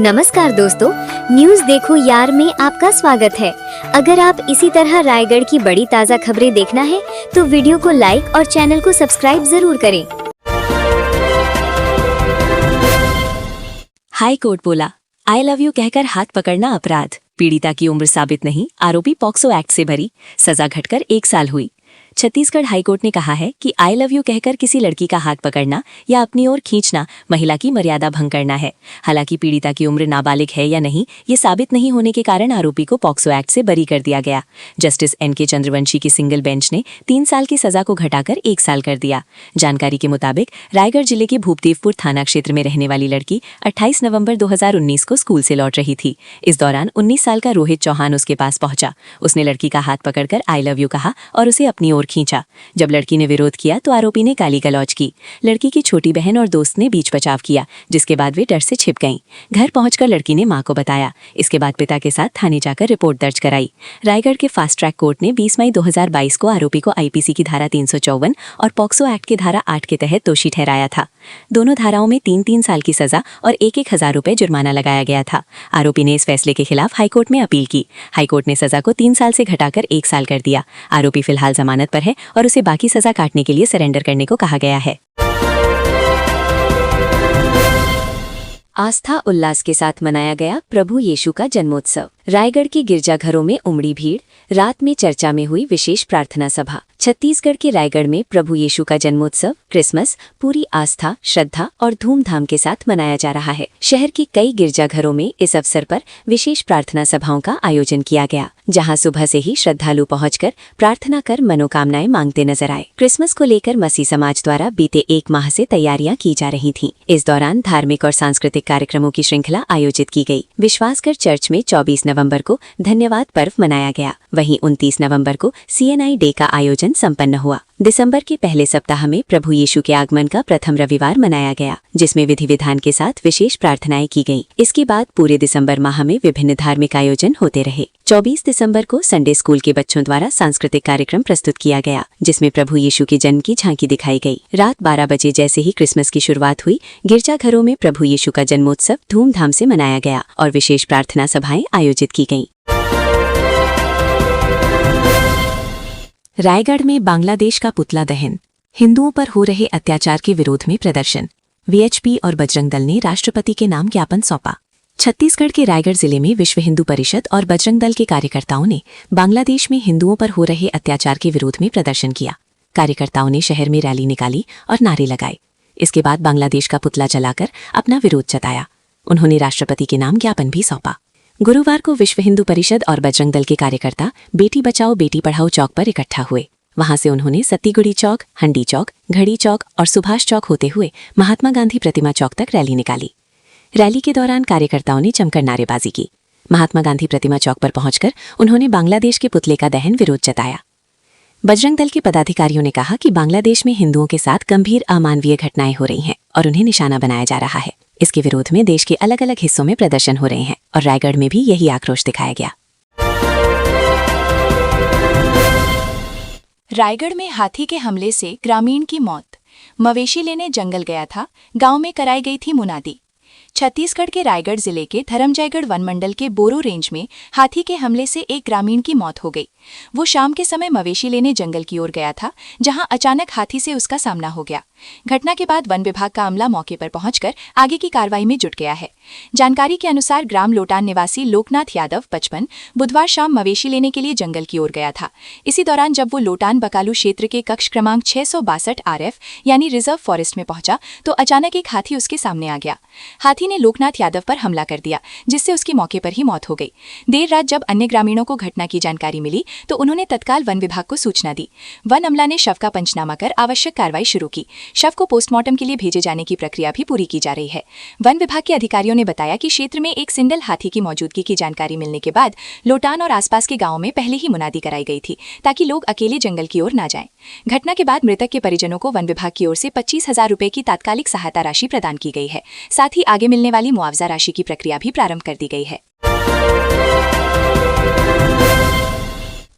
नमस्कार दोस्तों, न्यूज देखो यार में आपका स्वागत है। अगर आप इसी तरह रायगढ़ की बड़ी ताज़ा खबरें देखना है तो वीडियो को लाइक और चैनल को सब्सक्राइब जरूर करें। हाई कोर्ट बोला, आई लव यू कहकर हाथ पकड़ना अपराध। पीड़िता की उम्र साबित नहीं, आरोपी पॉक्सो एक्ट से भरी, सजा घटकर 1 साल हुई। छत्तीसगढ़ हाईकोर्ट ने कहा है कि आई लव यू कहकर किसी लड़की का हाथ पकड़ना या अपनी ओर खींचना महिला की मर्यादा भंग करना है। हालांकि पीड़िता की उम्र नाबालिग है या नहीं, ये साबित नहीं होने के कारण आरोपी को पॉक्सो एक्ट से बरी कर दिया गया। Justice NK. चंद्रवंशी की सिंगल बेंच ने 3 साल की सजा को घटाकर 1 साल कर दिया। जानकारी के मुताबिक रायगढ़ जिले के भूपदेवपुर थाना क्षेत्र में रहने वाली लड़की 28 नवंबर 2019 को स्कूल से लौट रही थी। इस दौरान 19 साल का रोहित चौहान उसके पास पहुंचा। उसने लड़की का हाथ पकड़कर आई लव यू कहा और उसे अपनी ओर खींचा। जब लड़की ने विरोध किया तो आरोपी ने गाली गलौज की। लड़की की छोटी बहन और दोस्त ने बीच बचाव किया, जिसके बाद वे डर से छिप गईं। घर पहुंचकर लड़की ने मां को बताया। इसके बाद पिता के साथ थाने जाकर रिपोर्ट दर्ज कराई। रायगढ़ के फास्ट ट्रैक कोर्ट ने 20 मई 2022 को आरोपी को आईपीसी की धारा 354 और पॉक्सो एक्ट की धारा 8 के तहत दोषी ठहराया था। दोनों धाराओं में 3-3 साल की सजा और 1-1 हजार रुपए जुर्माना लगाया गया था। आरोपी ने इस फैसले के खिलाफ हाईकोर्ट में अपील की। हाईकोर्ट ने सजा को 3 साल से घटाकर 1 साल कर दिया। आरोपी फिलहाल जमानत पर है और उसे बाकी सजा काटने के लिए सरेंडर करने को कहा गया है। आस्था उल्लास के साथ मनाया गया प्रभु यीशु का जन्मोत्सव। रायगढ़ के गिरजाघरों में उमड़ी भीड़, रात में चर्चा में हुई विशेष प्रार्थना सभा। छत्तीसगढ़ के रायगढ़ में प्रभु यीशु का जन्मोत्सव क्रिसमस पूरी आस्था, श्रद्धा और धूमधाम के साथ मनाया जा रहा है। शहर के कई गिरजाघरों में इस अवसर पर विशेष प्रार्थना सभाओं का आयोजन किया गया, जहां सुबह से ही श्रद्धालु पहुंचकर प्रार्थना कर मनोकामनाएं मांगते नजर आए। क्रिसमस को लेकर मसीह समाज द्वारा बीते 1 माह से तैयारियां की जा रही थीं। इस दौरान धार्मिक और सांस्कृतिक कार्यक्रमों की श्रृंखला आयोजित की गई। विश्वासगढ़ चर्च में 24 नवंबर को धन्यवाद पर्व मनाया गया। वहीं 29 नवंबर को CNI डे का आयोजन संपन्न हुआ। दिसंबर के पहले सप्ताह में प्रभु यीशु के आगमन का प्रथम रविवार मनाया गया, जिसमें विधि विधान के साथ विशेष प्रार्थनाएं की गईं। इसके बाद पूरे दिसंबर माह में विभिन्न धार्मिक आयोजन होते रहे। 24 दिसंबर को संडे स्कूल के बच्चों द्वारा सांस्कृतिक कार्यक्रम प्रस्तुत किया गया, जिसमें प्रभु यीशु के जन्म की झांकी दिखाई गई। रात 12 बजे जैसे ही क्रिसमस की शुरुआत हुई, गिरजाघरों में प्रभु यीशु का जन्मोत्सव धूमधाम से मनाया गया और विशेष प्रार्थना सभाएं आयोजित की गईं। रायगढ़ में बांग्लादेश का पुतला दहन, हिंदुओं पर हो रहे अत्याचार के विरोध में प्रदर्शन। VHP और बजरंग दल ने राष्ट्रपति के नाम ज्ञापन सौंपा। छत्तीसगढ़ के रायगढ़ जिले में विश्व हिंदू परिषद और बजरंग दल के कार्यकर्ताओं ने बांग्लादेश में हिंदुओं पर हो रहे अत्याचार के विरोध में प्रदर्शन किया। कार्यकर्ताओं ने शहर में रैली निकाली और नारे लगाए। इसके बाद बांग्लादेश का पुतला जलाकर अपना विरोध जताया। उन्होंने राष्ट्रपति के नाम ज्ञापन भी सौंपा। गुरुवार को विश्व हिंदू परिषद और बजरंग दल के कार्यकर्ता बेटी बचाओ बेटी पढ़ाओ चौक पर इकट्ठा हुए। वहां से उन्होंने सत्तीगुड़ी चौक, हंडी चौक, घड़ी चौक और सुभाष चौक होते हुए महात्मा गांधी प्रतिमा चौक तक रैली निकाली। रैली के दौरान कार्यकर्ताओं ने जमकर नारेबाजी की। महात्मा गांधी प्रतिमा चौक पर पहुंचकर उन्होंने बांग्लादेश के पुतले का दहन विरोध जताया। बजरंग दल के पदाधिकारियों ने कहा कि बांग्लादेश में हिंदुओं के साथ गंभीर अमानवीय घटनाएं हो रही हैं और उन्हें निशाना बनाया जा रहा है। इसके विरोध में देश के अलग अलग हिस्सों में प्रदर्शन हो रहे हैं और रायगढ़ में भी यही आक्रोश दिखाया गया। रायगढ़ में हाथी के हमले से ग्रामीण की मौत। मवेशी लेने जंगल गया था, गांव में कराई गई थी मुनादी। छत्तीसगढ़ के रायगढ़ जिले के धरमजयगढ़ वन मंडल के बोरो रेंज में हाथी के हमले से एक ग्रामीण की मौत हो गई। वो शाम के समय मवेशी लेने जंगल की ओर गया था, जहां अचानक हाथी से उसका सामना हो गया। घटना के बाद वन विभाग का अमला मौके पर पहुंचकर आगे की कार्रवाई में जुट गया है। जानकारी के अनुसार ग्राम लोटान निवासी लोकनाथ यादव 55 बुधवार शाम मवेशी लेने के लिए जंगल की ओर गया था। इसी दौरान जब वो लोटान बकालू क्षेत्र के कक्ष क्रमांक 662 RF यानी रिजर्व फॉरेस्ट में पहुंचा तो अचानक एक हाथी उसके सामने आ गया। हाथी ने लोकनाथ यादव पर हमला कर दिया, जिससे उसकी मौके पर ही मौत हो गई। देर रात जब अन्य ग्रामीणों को घटना की जानकारी मिली तो उन्होंने तत्काल वन विभाग को सूचना दी। वन अमला ने शव का पंचनामा कर आवश्यक कार्रवाई शुरू की। शव को पोस्टमार्टम के लिए भेजे जाने की प्रक्रिया भी पूरी की जा रही है। वन विभाग के अधिकारियों ने बताया कि क्षेत्र में एक सिंडल हाथी की मौजूदगी की जानकारी मिलने के बाद लोटान और आसपास के गांवों में पहले ही मुनादी कराई गई थी, ताकि लोग अकेले जंगल की ओर न जाएं। घटना के बाद मृतक के परिजनों को वन विभाग की ओर से 25,000 रुपए की तात्कालिक सहायता राशि प्रदान की गई है। साथ ही आगे मिलने वाली मुआवजा राशि की प्रक्रिया भी प्रारंभ कर दी गई है।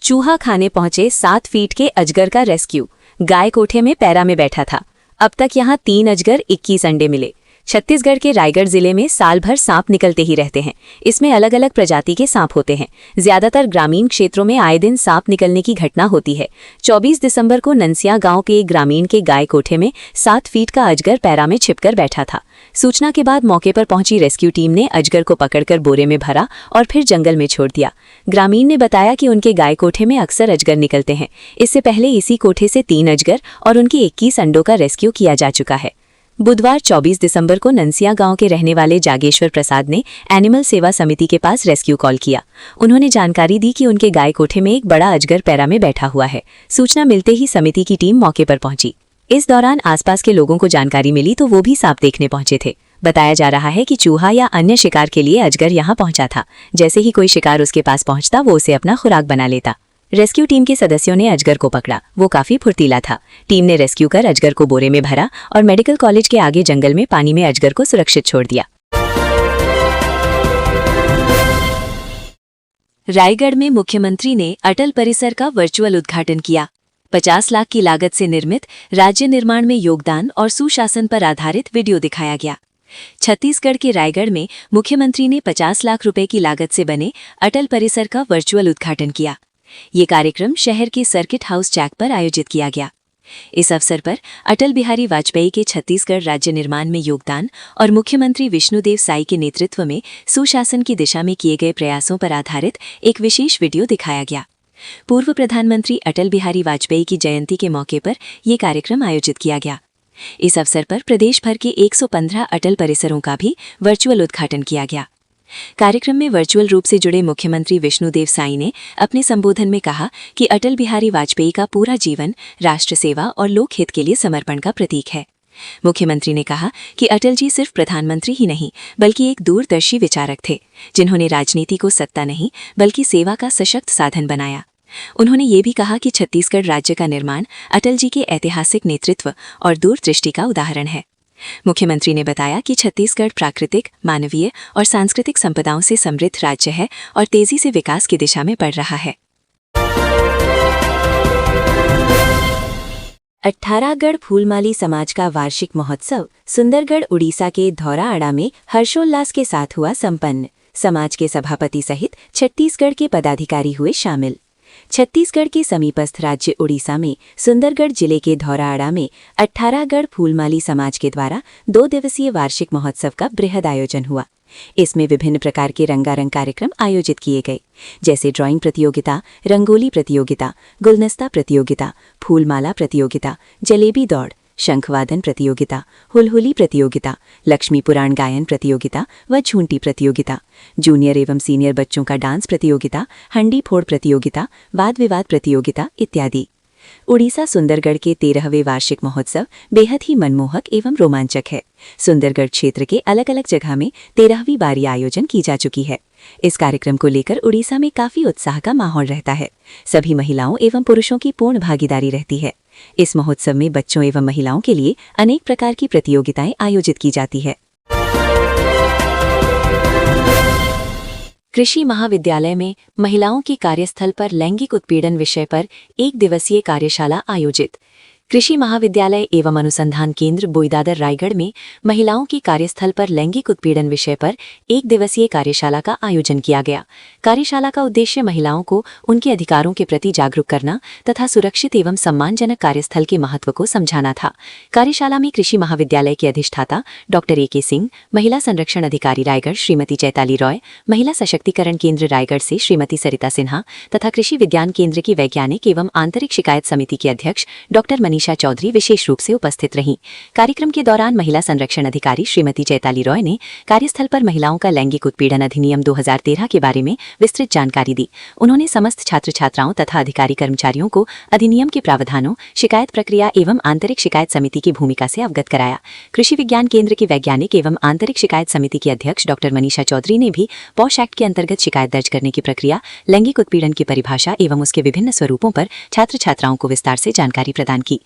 चूहा खाने पहुंचे 7 फीट के अजगर का रेस्क्यू। गाय कोठे में पैरा में बैठा था। अब तक यहां 3 अजगर 21 अंडे मिले। छत्तीसगढ़ के रायगढ़ जिले में साल भर सांप निकलते ही रहते हैं। इसमें अलग अलग प्रजाति के सांप होते हैं। ज्यादातर ग्रामीण क्षेत्रों में आए दिन सांप निकलने की घटना होती है। 24 दिसंबर को ननसिया गांव के एक ग्रामीण के गाय कोठे में 7 फीट का अजगर पैरा में छिपकर बैठा था। सूचना के बाद मौके पर पहुंची रेस्क्यू टीम ने अजगर को पकड़कर बोरे में भरा और फिर जंगल में छोड़ दिया। ग्रामीण ने बताया कि उनके गाय कोठे में अक्सर अजगर निकलते हैं। इससे पहले इसी कोठे से 3 अजगर और उनके 21 अंडों का रेस्क्यू किया जा चुका है। बुधवार 24 दिसंबर को ननसिया गांव के रहने वाले जागेश्वर प्रसाद ने एनिमल सेवा समिति के पास रेस्क्यू कॉल किया। उन्होंने जानकारी दी कि उनके गाय कोठे में एक बड़ा अजगर पैरा में बैठा हुआ है। सूचना मिलते ही समिति की टीम मौके पर पहुंची। इस दौरान आसपास के लोगों को जानकारी मिली तो वो भी सांप देखने पहुंचे थे। बताया जा रहा है कि चूहा या अन्य शिकार के लिए अजगर यहां पहुंचा था। जैसे ही कोई शिकार उसके पास पहुंचता वो उसे अपना खुराक बना लेता। रेस्क्यू टीम के सदस्यों ने अजगर को पकड़ा। वो काफी फुर्तीला था। टीम ने रेस्क्यू कर अजगर को बोरे में भरा और मेडिकल कॉलेज के आगे जंगल में पानी में अजगर को सुरक्षित छोड़ दिया। रायगढ़ में मुख्यमंत्री ने अटल परिसर का वर्चुअल उद्घाटन किया। 50 लाख की लागत से निर्मित राज्य निर्माण में योगदान और सुशासन पर आधारित वीडियो दिखाया गया। छत्तीसगढ़ के रायगढ़ में मुख्यमंत्री ने 50 लाख रुपए की लागत से बने अटल परिसर का वर्चुअल उद्घाटन किया। ये कार्यक्रम शहर के सर्किट हाउस चैक पर आयोजित किया गया। इस अवसर पर अटल बिहारी वाजपेयी के छत्तीसगढ़ राज्य निर्माण में योगदान और मुख्यमंत्री विष्णुदेव साई के नेतृत्व में सुशासन की दिशा में किए गए प्रयासों पर आधारित एक विशेष वीडियो दिखाया गया। पूर्व प्रधानमंत्री अटल बिहारी वाजपेयी की जयंती के मौके पर यह कार्यक्रम आयोजित किया गया। इस अवसर पर प्रदेश भर के 115 अटल परिसरों का भी वर्चुअल उद्घाटन किया गया। कार्यक्रम में वर्चुअल रूप से जुड़े मुख्यमंत्री विष्णुदेव साई ने अपने संबोधन में कहा कि अटल बिहारी वाजपेयी का पूरा जीवन राष्ट्र सेवा और लोकहित के लिए समर्पण का प्रतीक है। मुख्यमंत्री ने कहा कि अटल जी सिर्फ प्रधानमंत्री ही नहीं बल्कि एक दूरदर्शी विचारक थे, जिन्होंने राजनीति को सत्ता नहीं बल्कि सेवा का सशक्त साधन बनाया। उन्होंने ये भी कहा कि छत्तीसगढ़ राज्य का निर्माण अटल जी के ऐतिहासिक नेतृत्व और दूरदृष्टि का उदाहरण है। मुख्यमंत्री ने बताया कि छत्तीसगढ़ प्राकृतिक, मानवीय और सांस्कृतिक संपदाओं से समृद्ध राज्य है और तेजी से विकास की दिशा में बढ़ रहा है। 18गढ़ फूलमाली समाज का वार्षिक महोत्सव सुंदरगढ़ उड़ीसा के धौराअड़ा में हर्षोल्लास के साथ हुआ संपन्न। समाज के सभापति सहित छत्तीसगढ़ के पदाधिकारी हुए शामिल। छत्तीसगढ़ के समीपस्थ राज्य उड़ीसा में सुंदरगढ़ जिले के धौराअड़ा में 18गढ़ फूलमाली समाज के द्वारा 2 दिवसीय वार्षिक महोत्सव का बृहद आयोजन हुआ। इसमें विभिन्न प्रकार के रंगारंग कार्यक्रम आयोजित किए गए, जैसे ड्राइंग प्रतियोगिता, रंगोली प्रतियोगिता, गुलदस्ता प्रतियोगिता, फूलमाला प्रतियोगिता, जलेबी दौड़, शंखवादन प्रतियोगिता, हुलहुली प्रतियोगिता, लक्ष्मी पुराण गायन प्रतियोगिता व झूंटी प्रतियोगिता, जूनियर एवं सीनियर बच्चों का डांस प्रतियोगिता, हंडी फोड़ प्रतियोगिता, वाद विवाद प्रतियोगिता इत्यादि। उड़ीसा सुंदरगढ़ के 13वें वार्षिक महोत्सव बेहद ही मनमोहक एवं रोमांचक है। सुंदरगढ़ क्षेत्र के अलग अलग जगह में 13वीं बार आयोजन की जा चुकी है। इस कार्यक्रम को लेकर उड़ीसा में काफी उत्साह का माहौल रहता है। सभी महिलाओं एवं पुरुषों की पूर्ण भागीदारी रहती है। इस महोत्सव में बच्चों एवं महिलाओं के लिए अनेक प्रकार की प्रतियोगिताएं आयोजित की जाती है। कृषि महाविद्यालय में महिलाओं की कार्यस्थल पर लैंगिक उत्पीड़न विषय पर 1 दिवसीय कार्यशाला आयोजित। कृषि महाविद्यालय एवं अनुसंधान केंद्र बोईदादर रायगढ़ में महिलाओं की कार्यस्थल पर लैंगिक उत्पीड़न विषय पर 1 दिवसीय कार्यशाला का आयोजन किया गया। कार्यशाला का उद्देश्य महिलाओं को उनके अधिकारों के प्रति जागरूक करना तथा सुरक्षित एवं सम्मानजनक कार्यस्थल के महत्व को समझाना था। कार्यशाला में कृषि महाविद्यालय के अधिष्ठाता डॉक्टर ए.के. सिंह, महिला संरक्षण अधिकारी रायगढ़ श्रीमती चैताली रॉय, महिला सशक्तिकरण केंद्र रायगढ़ से श्रीमती सरिता सिन्हा तथा कृषि विज्ञान केंद्र की वैज्ञानिक एवं आंतरिक शिकायत समिति के अध्यक्ष डॉक्टर मनीषा चौधरी विशेष रूप से उपस्थित रहीं। कार्यक्रम के दौरान महिला संरक्षण अधिकारी श्रीमती चैताली रॉय ने कार्यस्थल पर महिलाओं का लैंगिक उत्पीड़न अधिनियम 2013 के बारे में विस्तृत जानकारी दी। उन्होंने समस्त छात्र छात्राओं तथा अधिकारी कर्मचारियों को अधिनियम के प्रावधानों, शिकायत प्रक्रिया एवं आंतरिक शिकायत समिति की भूमिका से अवगत कराया। कृषि विज्ञान केंद्र की वैज्ञानिक एवं आंतरिक शिकायत समिति की अध्यक्ष डॉक्टर मनीषा चौधरी ने भी पॉश एक्ट के अंतर्गत शिकायत दर्ज करने की प्रक्रिया, लैंगिक उत्पीड़न की परिभाषा एवं उसके विभिन्न स्वरूपों पर छात्र छात्राओं को विस्तार से जानकारी प्रदान की।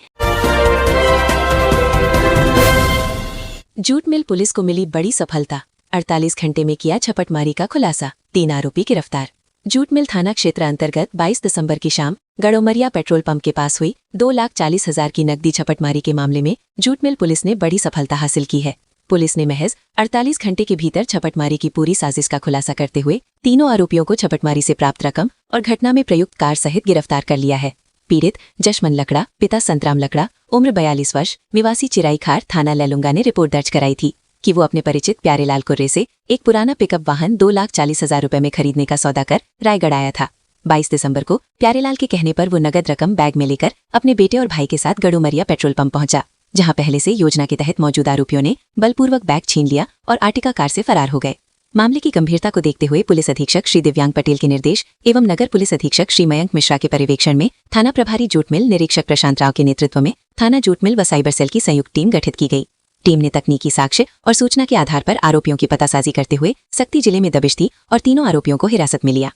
जूट मिल पुलिस को मिली बड़ी सफलता। 48 घंटे में किया छपटमारी का खुलासा। 3 आरोपी गिरफ्तार। जूट मिल थाना क्षेत्र अंतर्गत 22 दिसंबर की शाम गड़ोमरिया पेट्रोल पंप के पास हुई 2,40,000 की नकदी छपटमारी के मामले में जूट मिल पुलिस ने बड़ी सफलता हासिल की है। पुलिस ने महज 48 घंटे के भीतर छपटमारी की पूरी साजिश का खुलासा करते हुए तीनों आरोपियों को छपटमारी से प्राप्त रकम और घटना में प्रयुक्त कार सहित गिरफ्तार कर लिया है। पीड़ित जशमन लकड़ा, पिता संतराम लकड़ा, उम्र 42 वर्ष, निवासी चिराईखार, थाना लैलूंगा ने रिपोर्ट दर्ज कराई थी कि वो अपने परिचित प्यारेलाल कुर्रे से एक पुराना पिकअप वाहन 2,40,000 रुपए में खरीदने का सौदा कर रायगढ़ आया था। 22 दिसंबर को प्यारेलाल के कहने पर वो नगद रकम बैग में लेकर अपने बेटे और भाई के साथ गड़ूमरिया पेट्रोल पंप पहुंचा, जहां पहले से योजना के तहत मौजूद आरोपियों ने बलपूर्वक बैग छीन लिया और आर्टिका कार से फरार हो गए। मामले की गंभीरता को देखते हुए पुलिस अधीक्षक श्री दिव्यांग पटेल के निर्देश एवं नगर पुलिस अधीक्षक श्री मयंक मिश्रा के पर्यवेक्षण में थाना प्रभारी जूट मिल निरीक्षक प्रशांत राव के नेतृत्व में थाना जूट मिल व साइबर सेल की संयुक्त टीम गठित की गई। टीम ने तकनीकी साक्ष्य और सूचना के आधार पर आरोपियों की पतासाजी करते हुए सक्ती जिले में दबिश दी और तीनों आरोपियों को हिरासत में लिया।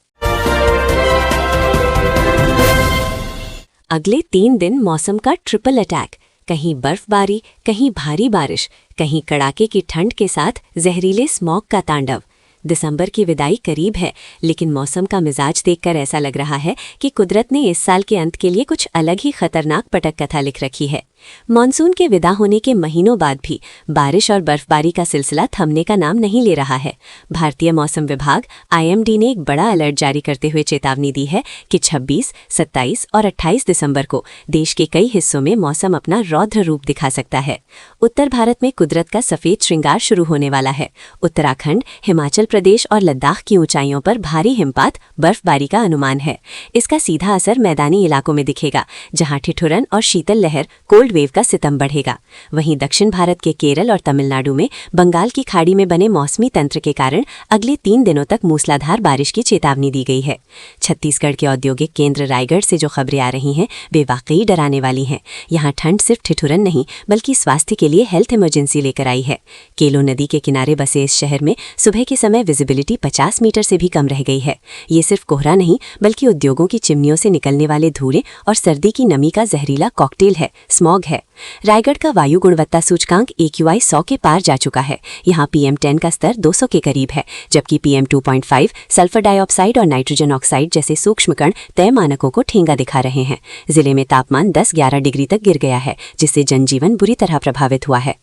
अगले 3 दिन मौसम का ट्रिपल अटैक, कहीं बर्फबारी, कहीं भारी बारिश, कहीं कड़ाके की ठंड के साथ जहरीले स्मॉग का तांडव। दिसंबर की विदाई करीब है, लेकिन मौसम का मिजाज देखकर ऐसा लग रहा है कि कुदरत ने इस साल के अंत के लिए कुछ अलग ही खतरनाक पटक कथा लिख रखी है। मॉनसून के विदा होने के महीनों बाद भी बारिश और बर्फबारी का सिलसिला थमने का नाम नहीं ले रहा है। भारतीय मौसम विभाग IMD ने एक बड़ा अलर्ट जारी करते हुए चेतावनी दी है कि 26, 27 और 28 दिसंबर को देश के कई हिस्सों में मौसम अपना रौद्र रूप दिखा सकता है। उत्तर भारत में कुदरत का सफेद श्रृंगार शुरू होने वाला है। उत्तराखंड, हिमाचल प्रदेश और लद्दाख की ऊंचाइयों पर भारी हिमपात, बर्फबारी का अनुमान है। इसका सीधा असर मैदानी इलाकों में दिखेगा, जहां ठिठुरन और शीतल लहर कोल्ड वेव का सितम बढ़ेगा। वहीं दक्षिण भारत के केरल और तमिलनाडु में बंगाल की खाड़ी में बने मौसमी तंत्र के कारण अगले 3 दिनों तक मूसलाधार बारिश की चेतावनी दी गई है। छत्तीसगढ़ के औद्योगिक केंद्र रायगढ़ से जो खबरें आ रही हैं वे वाकई डराने वाली हैं। यहाँ ठंड सिर्फ ठिठुरन नहीं बल्कि स्वास्थ्य के लिए हेल्थ इमरजेंसी लेकर आई है। केलो नदी के किनारे बसे इस शहर में सुबह के समय विजिबिलिटी 50 मीटर से भी कम रह गई है। ये सिर्फ कोहरा नहीं बल्कि उद्योगों की चिमनियों से निकलने वाले धुएं और सर्दी की नमी का जहरीला कॉकटेल है, स्मॉग है। रायगढ़ का वायु गुणवत्ता सूचकांक AQI 100 के पार जा चुका है। यहाँ PM10 का स्तर 200 के करीब है, जबकि PM2.5 सल्फर डाइऑक्साइड और नाइट्रोजन ऑक्साइड जैसे सूक्ष्म कण तय मानकों को ठेंगा दिखा रहे हैं। जिले में तापमान 10-11 डिग्री तक गिर गया है, जिससे जनजीवन बुरी तरह प्रभावित हुआ है।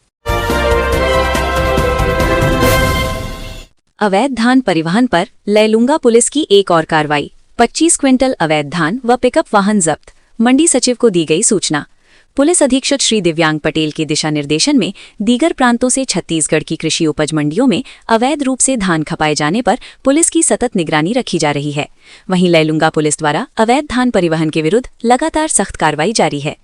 अवैध धान परिवहन पर लैलूंगा पुलिस की एक और कार्रवाई। 25 क्विंटल अवैध धान व पिकअप वाहन जब्त। मंडी सचिव को दी गई सूचना। पुलिस अधीक्षक श्री दिव्यांग पटेल के दिशा निर्देशन में दीगर प्रांतों से छत्तीसगढ़ की कृषि उपज मंडियों में अवैध रूप से धान खपाए जाने पर पुलिस की सतत निगरानी रखी जा रही है। वहीं लैलूंगा पुलिस द्वारा अवैध धान परिवहन के विरुद्ध लगातार सख्त कार्रवाई जारी है।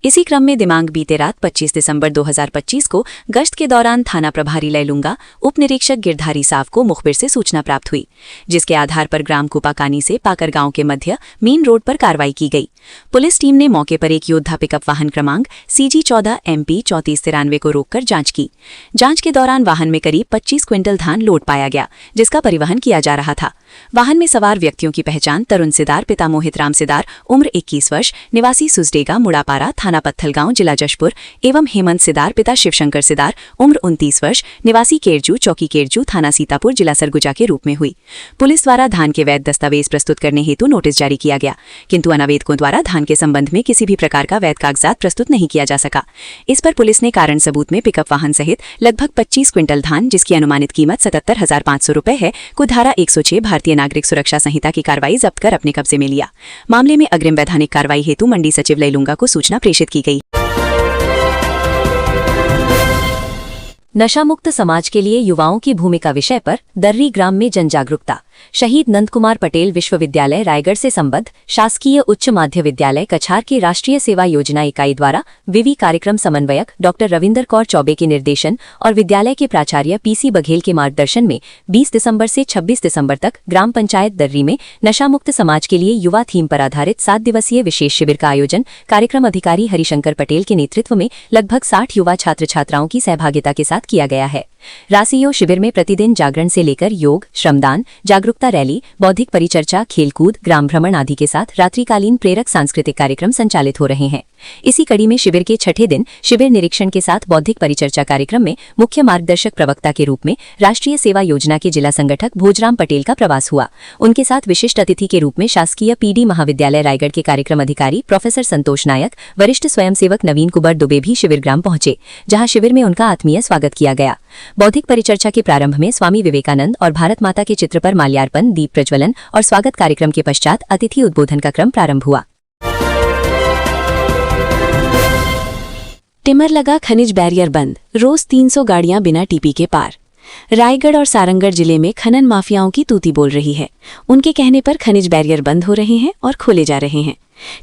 इसी क्रम में दिमाग बीते रात 25 दिसंबर 2025 को गश्त के दौरान थाना प्रभारी लैलूंगा उप निरीक्षक गिरधारी साव को मुखबिर से सूचना प्राप्त हुई, जिसके आधार पर ग्राम कुपाकानी से पाकर गांव के मध्य मेन रोड पर कार्रवाई की गई। पुलिस टीम ने मौके पर एक योद्धा पिकअप वाहन क्रमांक CG 14 MP 3493 को रोककर जांच की। जांच के दौरान वाहन में करीब 25 क्विंटल धान लोड पाया गया, जिसका परिवहन किया जा रहा था। वाहन में सवार व्यक्तियों की पहचान तरुण सिदार पिता मोहित राम सिदार उम्र 21 वर्ष निवासी सुजडेगा मुड़ापारा थाना पत्थलगांव जिला जशपुर एवं हेमंत सिदार पिता शिवशंकर सिदार उम्र 29 वर्ष निवासी केरजू चौकी केरजू थाना सीतापुर जिला सरगुजा के रूप में हुई। पुलिस द्वारा धान के वैध दस्तावेज प्रस्तुत करने हेतु नोटिस जारी किया गया, किंतु अनावेदकों द्वारा धान के संबंध में किसी भी प्रकार का वैध कागजात प्रस्तुत नहीं किया जा सका। इस पर पुलिस ने कारण सबूत में पिकअप वाहन सहित लगभग 25 क्विंटल धान, जिसकी अनुमानित कीमत 77,500 रुपए है, को धारा 106 भारतीय नागरिक सुरक्षा संहिता की कार्रवाई जब्त कर अपने कब्जे में लिया। मामले में अग्रिम वैधानिक कार्रवाई हेतु मंडी सचिव लैलूंगा को सूचना प्रेषित की गई। नशा मुक्त समाज के लिए युवाओं की भूमिका विषय पर दर्री ग्राम में जनजागरूकता। शहीद नंदकुमार पटेल विश्वविद्यालय रायगढ़ से संबद्ध शासकीय उच्च माध्य विद्यालय कछार की राष्ट्रीय सेवा योजना इकाई द्वारा विवि कार्यक्रम समन्वयक डॉक्टर रविंदर कौर चौबे के निर्देशन और विद्यालय के प्राचार्य PC बघेल के मार्गदर्शन में 20 दिसंबर से 26 दिसंबर तक ग्राम पंचायत दर्री में नशा मुक्त समाज के लिए युवा थीम पर आधारित 7 दिवसीय विशेष शिविर का आयोजन कार्यक्रम अधिकारी हरिशंकर पटेल के नेतृत्व में लगभग 60 युवा छात्र छात्राओं की सहभागिता के साथ किया गया है। रासियो शिविर में प्रतिदिन जागरण से लेकर योग, श्रमदान, जागरूकता रैली, बौद्धिक परिचर्चा, खेलकूद, ग्राम भ्रमण आदि के साथ रात्रिकालीन प्रेरक सांस्कृतिक कार्यक्रम संचालित हो रहे हैं। इसी कड़ी में शिविर के छठे दिन शिविर निरीक्षण के साथ बौद्धिक परिचर्चा कार्यक्रम में मुख्य मार्गदर्शक प्रवक्ता के रूप में राष्ट्रीय सेवा योजना के जिला संगठक भोजराम पटेल का प्रवास हुआ। उनके साथ विशिष्ट अतिथि के रूप में शासकीय पीडी महाविद्यालय रायगढ़ के कार्यक्रम अधिकारी प्रोफेसर संतोष नायक, वरिष्ठ स्वयंसेवक नवीन कुमार दुबे भी शिविर ग्राम पहुंचे, जहां शिविर में उनका आत्मीय स्वागत किया गया। बौद्धिक परिचर्चा के प्रारंभ में स्वामी विवेकानंद और भारत माता के चित्र पर माल्यार्पण, दीप प्रज्वलन और स्वागत कार्यक्रम के पश्चात अतिथि उद्बोधन का क्रम प्रारंभ हुआ। टिमर लगा, खनिज बैरियर बंद, रोज 300 गाड़ियां बिना टीपी के पार। रायगढ़ और सारंगढ़ जिले में खनन माफियाओं की तूती बोल रही है। उनके कहने पर खनिज बैरियर बंद हो रहे हैं और खोले जा रहे हैं।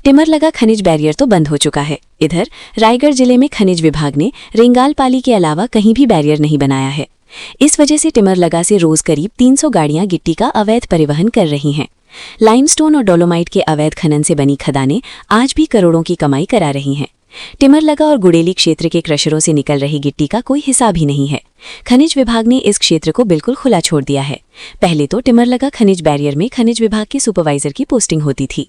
टिमर लगा खनिज बैरियर तो बंद हो चुका है। इधर रायगढ़ जिले में खनिज विभाग ने रेंगालपाली के अलावा कहीं भी बैरियर नहीं बनाया है। इस वजह से टिमर लगा से रोज करीब 300 गाड़ियां गिट्टी का अवैध परिवहन कर रही हैं। लाइमस्टोन और डोलोमाइट के अवैध खनन से बनी खदानें आज भी करोड़ों की कमाई करा रही हैं। टिमर लगा और गुड़ेली क्षेत्र के क्रशरों से निकल रही गिट्टी का कोई हिसाब ही नहीं है। खनिज विभाग ने इस क्षेत्र को बिल्कुल खुला छोड़ दिया है। पहले तो टिमर लगा खनिज बैरियर में खनिज विभाग के सुपरवाइजर की पोस्टिंग होती थी।